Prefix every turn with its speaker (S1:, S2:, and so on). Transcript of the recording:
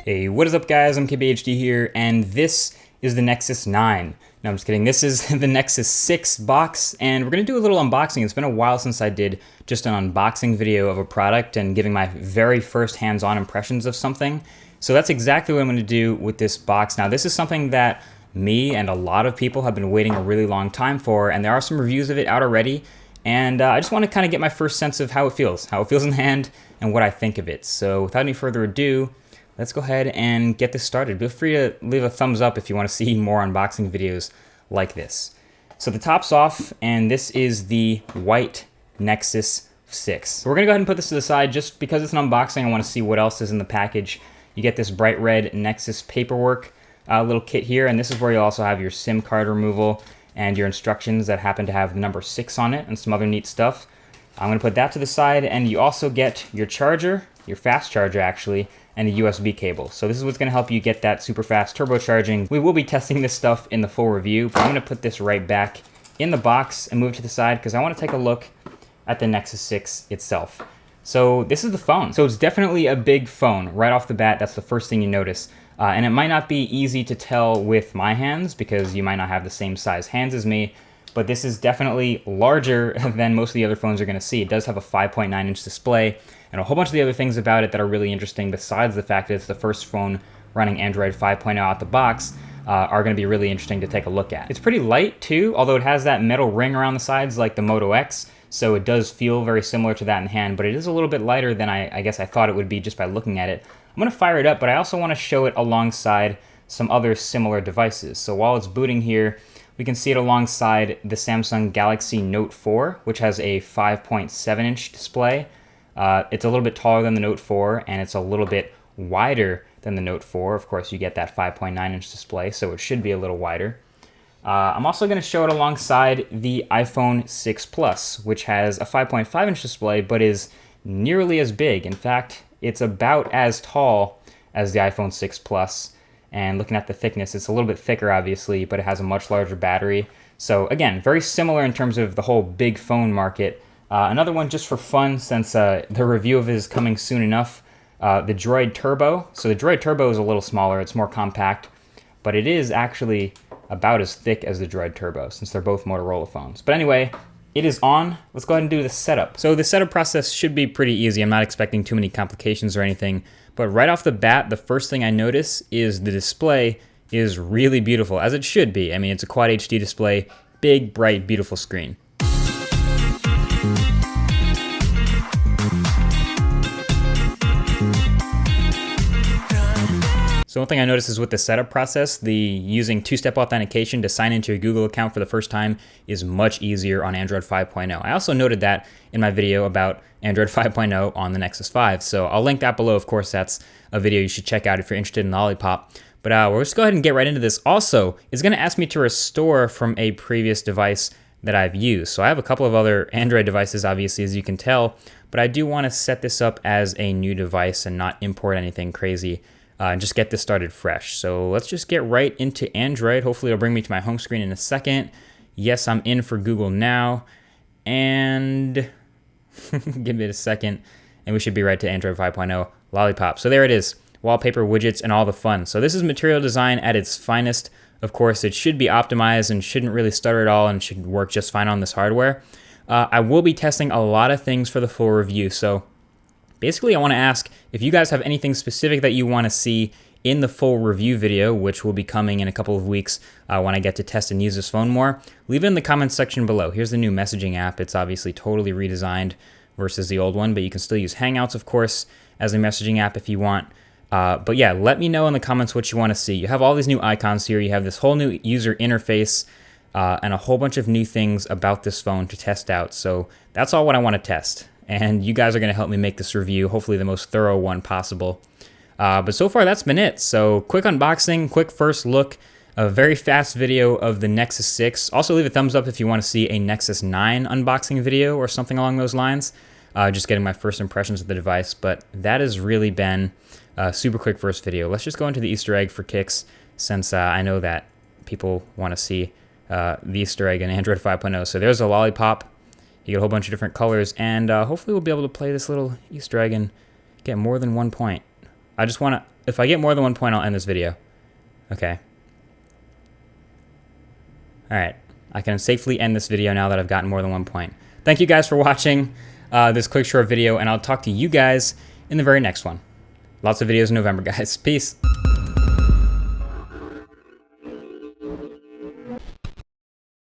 S1: Hey, what is up guys? I'm KBHD here, and this is the Nexus 9. No, I'm just kidding. This is the Nexus 6 box, and we're going to do a little unboxing. It's been a while since I did just an unboxing video of a product and giving my very first hands-on impressions of something. So that's exactly what I'm going to do with this box. Now, this is something that me and a lot of people have been waiting a really long time for, and there are some reviews of it out already. And I just want to kind of get my first sense of how it feels in the hand, and what I think of it. So without any further ado, let's go ahead and get this started. Feel free to leave a thumbs up if you want to see more unboxing videos like this. So the top's off, and this is the white Nexus 6. So we're going to go ahead and put this to the side just because it's an unboxing. I want to see what else is in the package. You get this bright red Nexus paperwork little kit here, and this is where you also have your SIM card removal and your instructions that happen to have the number 6 on it and some other neat stuff. I'm going to put that to the side, and you also get your charger, your fast charger actually, and a USB cable. So this is what's going to help you get that super fast turbocharging. We will be testing this stuff in the full review, but I'm going to put this right back in the box and move to the side because I want to take a look at the Nexus 6 itself. So this is the phone. So it's definitely a big phone. Right off the bat, that's the first thing you notice. And it might not be easy to tell with my hands because you might not have the same size hands as me, but this is definitely larger than most of the other phones you're going to see. It does have a 5.9-inch display and a whole bunch of the other things about it that are really interesting besides the fact that it's the first phone running Android 5.0 out the box are going to be really interesting to take a look at. It's pretty light too, although it has that metal ring around the sides like the Moto X, so it does feel very similar to that in hand, but it is a little bit lighter than I guess I thought it would be just by looking at it. I'm going to fire it up, but I also want to show it alongside some other similar devices. So while it's booting here, we can see it alongside the Samsung Galaxy Note 4, which has a 5.7-inch display. It's a little bit taller than the Note 4, and it's a little bit wider than the Note 4. Of course, you get that 5.9-inch display, so it should be a little wider. I'm also going to show it alongside the iPhone 6 Plus, which has a 5.5-inch display, but is nearly as big. In fact, it's about as tall as the iPhone 6 Plus. And looking at the thickness, it's a little bit thicker, obviously, but it has a much larger battery. So again, very similar in terms of the whole big phone market. Another one just for fun, since the review of it is coming soon enough, the Droid Turbo. So the Droid Turbo is a little smaller, it's more compact, but it is actually about as thick as the Droid Turbo, since they're both Motorola phones. But anyway, it is on. Let's go ahead and do the setup. So the setup process should be pretty easy. I'm not expecting too many complications or anything. But right off the bat, the first thing I notice is the display is really beautiful, as it should be. I mean, it's a Quad HD display, big, bright, beautiful screen. So one thing I noticed is with the setup process, the using two-step authentication to sign into your Google account for the first time is much easier on Android 5.0. I also noted that in my video about Android 5.0 on the Nexus 5. So I'll link that below. Of course, that's a video you should check out if you're interested in the Lollipop. But we'll just go ahead and get right into this. Also, it's going to ask me to restore from a previous device that I've used. So I have a couple of other Android devices, obviously, as you can tell, but I do want to set this up as a new device and not import anything crazy. And just get this started fresh. So let's just get right into Android. Hopefully it'll bring me to my home screen in a second. Yes, I'm in for Google now. And give it a second. And we should be right to Android 5.0 Lollipop. So there it is. Wallpaper, widgets, and all the fun. So this is material design at its finest. Of course, it should be optimized and shouldn't really stutter at all and should work just fine on this hardware. I will be testing a lot of things for the full review. So basically, I want to ask if you guys have anything specific that you want to see in the full review video, which will be coming in a couple of weeks when I get to test and use this phone more. Leave it in the comments section below. Here's the new messaging app. It's obviously totally redesigned versus the old one, but you can still use Hangouts, of course, as a messaging app if you want. But yeah, let me know in the comments what you want to see. You have all these new icons here. You have this whole new user interface and a whole bunch of new things about this phone to test out. So that's all what I want to test. And you guys are going to help me make this review, hopefully the most thorough one possible. But so far, that's been it. So quick unboxing, quick first look, a very fast video of the Nexus 6. Also leave a thumbs up if you want to see a Nexus 9 unboxing video or something along those lines. Just getting my first impressions of the device. But that has really been a super quick first video. Let's just go into the Easter egg for kicks, since I know that people want to see the Easter egg in Android 5.0. So there's a lollipop. You get a whole bunch of different colors, and hopefully we'll be able to play this little Easter egg and get more than 1 point. I just want to, if I get more than 1 point, I'll end this video. Okay. Alright, I can safely end this video now that I've gotten more than 1 point. Thank you guys for watching this quick short video, and I'll talk to you guys in the very next one. Lots of videos in November, guys. Peace.